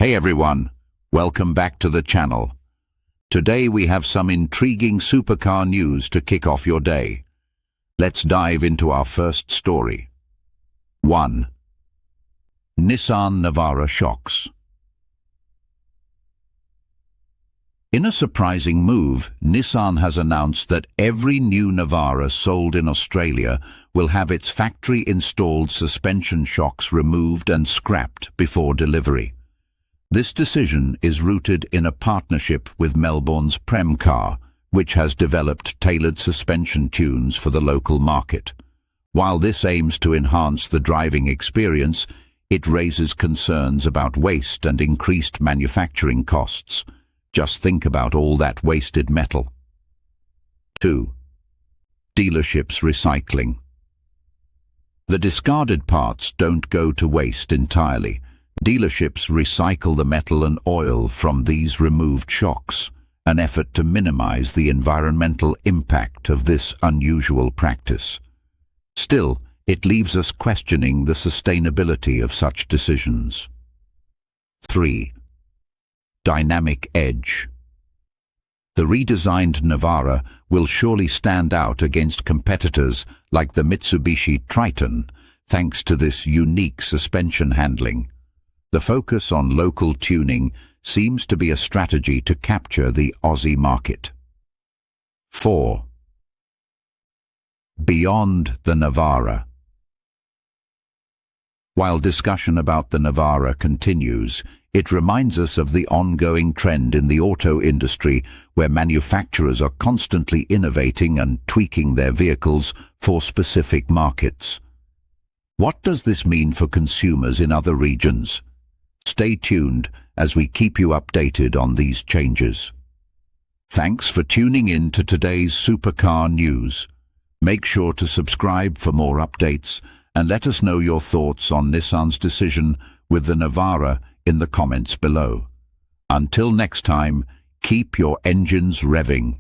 Hey everyone, welcome back to the channel. Today we have some intriguing supercar news to kick off your day. Let's dive into our first story. 1. Nissan Navara Shocks. In a surprising move, Nissan has announced that every new Navara sold in Australia will have its factory-installed suspension shocks removed and scrapped before delivery. This decision is rooted in a partnership with Melbourne's Premcar, which has developed tailored suspension tunes for the local market. While this aims to enhance the driving experience, it raises concerns about waste and increased manufacturing costs. Just think about all that wasted metal. 2. Dealerships recycling. The discarded parts don't go to waste entirely. Dealerships recycle the metal and oil from these removed shocks, an effort to minimize the environmental impact of this unusual practice. Still, it leaves us questioning the sustainability of such decisions. 3. Dynamic edge. The redesigned Navara will surely stand out against competitors like the Mitsubishi Triton, thanks to this unique suspension handling. The focus on local tuning seems to be a strategy to capture the Aussie market. 4. Beyond the Navara. While discussion about the Navara continues, it reminds us of the ongoing trend in the auto industry where manufacturers are constantly innovating and tweaking their vehicles for specific markets. What does this mean for consumers in other regions? Stay tuned as we keep you updated on these changes. Thanks for tuning in to today's supercar news. Make sure to subscribe for more updates and let us know your thoughts on Nissan's decision with the Navara in the comments below. Until next time, keep your engines revving.